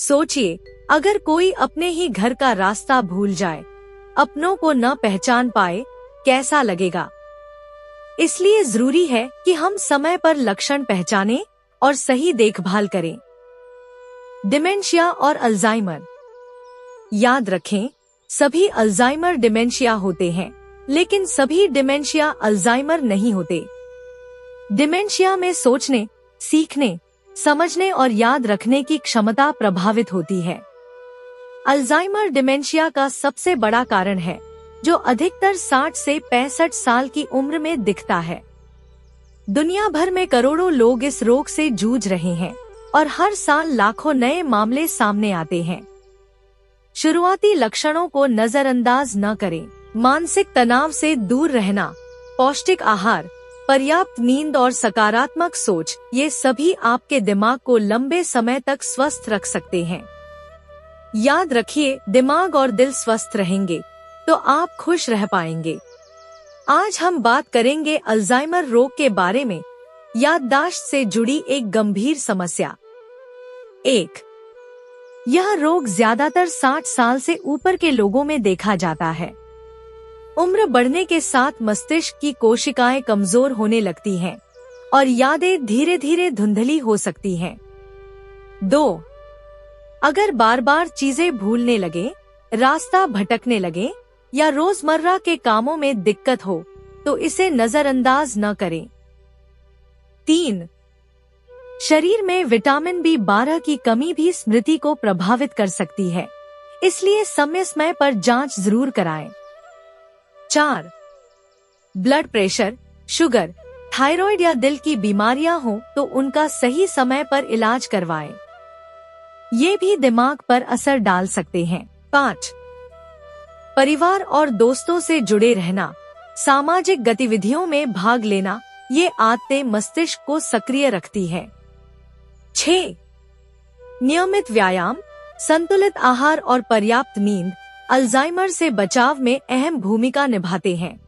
सोचिए, अगर कोई अपने ही घर का रास्ता भूल जाए, अपनों को न पहचान पाए, कैसा लगेगा। इसलिए जरूरी है कि हम समय पर लक्षण पहचानें और सही देखभाल करें। डिमेंशिया और अल्जाइमर। याद रखें, सभी अल्जाइमर डिमेंशिया होते हैं, लेकिन सभी डिमेंशिया अल्जाइमर नहीं होते। डिमेंशिया में सोचने, सीखने, समझने और याद रखने की क्षमता प्रभावित होती है। अल्जाइमर डिमेंशिया का सबसे बड़ा कारण है, जो अधिकतर 60 से 65 साल की उम्र में दिखता है। दुनिया भर में करोड़ों लोग इस रोग से जूझ रहे हैं और हर साल लाखों नए मामले सामने आते हैं। शुरुआती लक्षणों को नजरअंदाज न करें। मानसिक तनाव से दूर रहना, पौष्टिक आहार, पर्याप्त नींद और सकारात्मक सोच, ये सभी आपके दिमाग को लंबे समय तक स्वस्थ रख सकते हैं। याद रखिए, दिमाग और दिल स्वस्थ रहेंगे तो आप खुश रह पाएंगे। आज हम बात करेंगे अल्जाइमर रोग के बारे में, याददाश्त से जुड़ी एक गंभीर समस्या। 1. यह रोग ज्यादातर 60 साल से ऊपर के लोगों में देखा जाता है। उम्र बढ़ने के साथ मस्तिष्क की कोशिकाएं कमजोर होने लगती हैं और यादें धीरे धीरे धुंधली हो सकती हैं। 2. अगर बार बार चीजें भूलने लगे, रास्ता भटकने लगे या रोजमर्रा के कामों में दिक्कत हो, तो इसे नजरअंदाज न करें। 3. शरीर में विटामिन B12 की कमी भी स्मृति को प्रभावित कर सकती है, इसलिए समय पर जांच जरूर कराएं। 4. ब्लड प्रेशर, शुगर, थायराइड या दिल की बीमारियां हों तो उनका सही समय पर इलाज करवाएं। ये भी दिमाग पर असर डाल सकते हैं। 5. परिवार और दोस्तों से जुड़े रहना, सामाजिक गतिविधियों में भाग लेना, ये आदतें मस्तिष्क को सक्रिय रखती है। 6. नियमित व्यायाम, संतुलित आहार और पर्याप्त नींद अल्जाइमर से बचाव में अहम भूमिका निभाते हैं।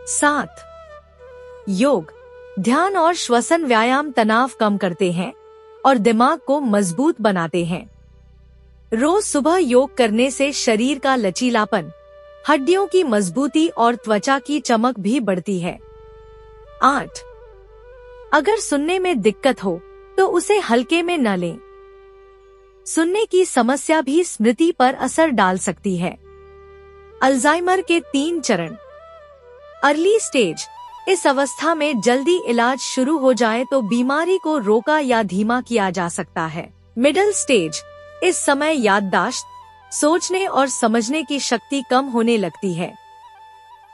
7. योग, ध्यान और श्वसन व्यायाम तनाव कम करते हैं और दिमाग को मजबूत बनाते हैं। रोज सुबह योग करने से शरीर का लचीलापन, हड्डियों की मजबूती और त्वचा की चमक भी बढ़ती है। 8. अगर सुनने में दिक्कत हो तो उसे हल्के में न लें। सुनने की समस्या भी स्मृति पर असर डाल सकती है। अल्जाइमर के 3 चरण। अर्ली स्टेज, इस अवस्था में जल्दी इलाज शुरू हो जाए तो बीमारी को रोका या धीमा किया जा सकता है। मिडिल स्टेज, इस समय याददाश्त, सोचने और समझने की शक्ति कम होने लगती है।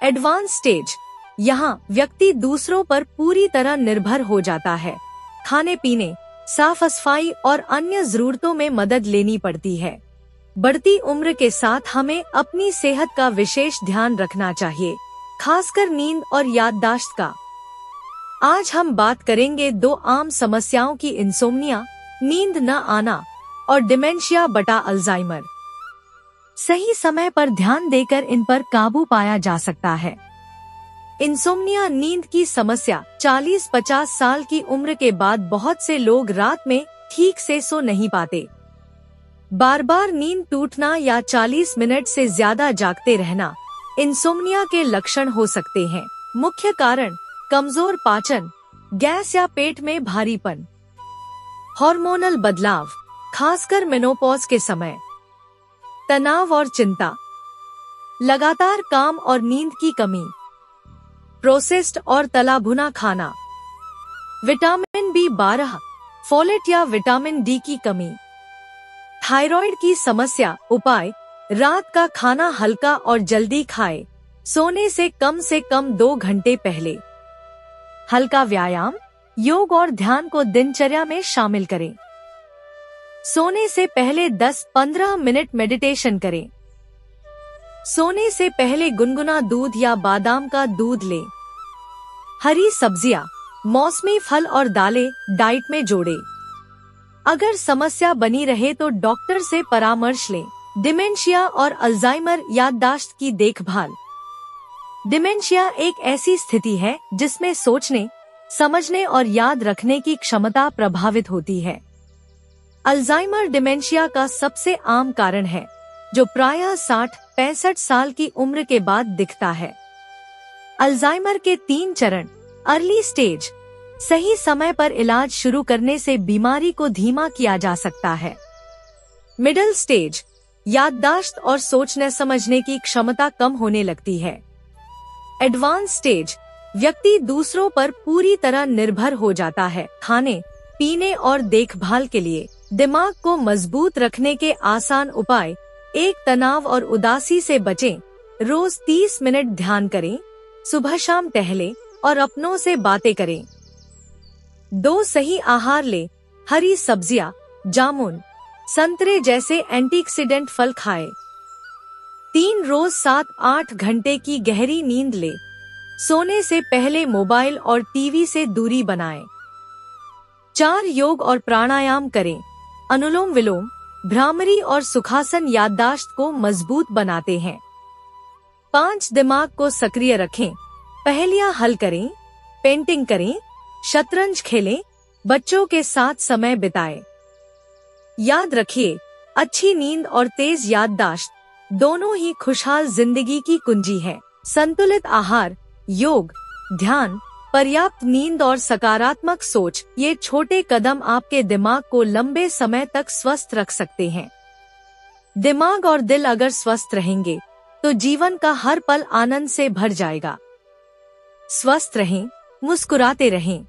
एडवांस स्टेज, यहाँ व्यक्ति दूसरों पर पूरी तरह निर्भर हो जाता है। खाने पीने, साफ सफाई और अन्य जरूरतों में मदद लेनी पड़ती है। बढ़ती उम्र के साथ हमें अपनी सेहत का विशेष ध्यान रखना चाहिए, खासकर नींद और याददाश्त का। आज हम बात करेंगे 2 आम समस्याओं की, इंसोम्निया, नींद न आना, और डिमेंशिया बटा अल्जाइमर। सही समय पर ध्यान देकर इन पर काबू पाया जा सकता है। इंसोम्निया, नींद की समस्या। 40-50 साल की उम्र के बाद बहुत से लोग रात में ठीक से सो नहीं पाते। बार बार नींद टूटना या 40 मिनट से ज्यादा जागते रहना इंसोम्निया के लक्षण हो सकते हैं। मुख्य कारण: कमजोर पाचन, गैस या पेट में भारीपन, हार्मोनल बदलाव, खासकर मेनोपॉज के समय, तनाव और चिंता, लगातार काम और नींद की कमी, प्रोसेस्ड और तला भुना खाना, विटामिन B12, फोलेट या विटामिन D की कमी, थायराइड की समस्या। उपाय: रात का खाना हल्का और जल्दी खाएं, सोने से कम 2 घंटे पहले। हल्का व्यायाम, योग और ध्यान को दिनचर्या में शामिल करें। सोने से पहले 10-15 मिनट मेडिटेशन करें। सोने से पहले गुनगुना दूध या बादाम का दूध लें। हरी सब्जियां, मौसमी फल और दालें डाइट में जोड़ें। अगर समस्या बनी रहे तो डॉक्टर से परामर्श लें। डिमेंशिया और अल्जाइमर, याददाश्त की देखभाल। डिमेंशिया एक ऐसी स्थिति है जिसमें सोचने, समझने और याद रखने की क्षमता प्रभावित होती है। अल्जाइमर डिमेंशिया का सबसे आम कारण है, जो प्रायः 60-65 साल की उम्र के बाद दिखता है। अल्जाइमर के 3 चरण। अर्ली स्टेज, सही समय पर इलाज शुरू करने से बीमारी को धीमा किया जा सकता है। मिडिल स्टेज, याददाश्त और सोचने समझने की क्षमता कम होने लगती है। एडवांस स्टेज, व्यक्ति दूसरों पर पूरी तरह निर्भर हो जाता है। खाने, पीने और देखभाल के लिए दिमाग को मजबूत रखने के आसान उपाय: एक, तनाव और उदासी से बचें। रोज 30 मिनट ध्यान करें, सुबह शाम टहलें और अपनों से बातें करें। 2, सही आहार लें, हरी सब्जियां, जामुन, संतरे जैसे एंटीऑक्सीडेंट फल खाएं। 3, रोज 7-8 घंटे की गहरी नींद लें। सोने से पहले मोबाइल और टीवी से दूरी बनाएं। 4, योग और प्राणायाम करें। अनुलोम विलोम, भ्रामरी और सुखासन याददाश्त को मजबूत बनाते हैं। 5, दिमाग को सक्रिय रखें, पहेलियां हल करें, पेंटिंग करें, शतरंज खेलें, बच्चों के साथ समय बिताएं। याद रखिए, अच्छी नींद और तेज याददाश्त दोनों ही खुशहाल जिंदगी की कुंजी है। संतुलित आहार, योग, ध्यान, पर्याप्त नींद और सकारात्मक सोच, ये छोटे कदम आपके दिमाग को लंबे समय तक स्वस्थ रख सकते हैं। दिमाग और दिल अगर स्वस्थ रहेंगे, तो जीवन का हर पल आनंद से भर जाएगा। स्वस्थ रहें, मुस्कुराते रहें।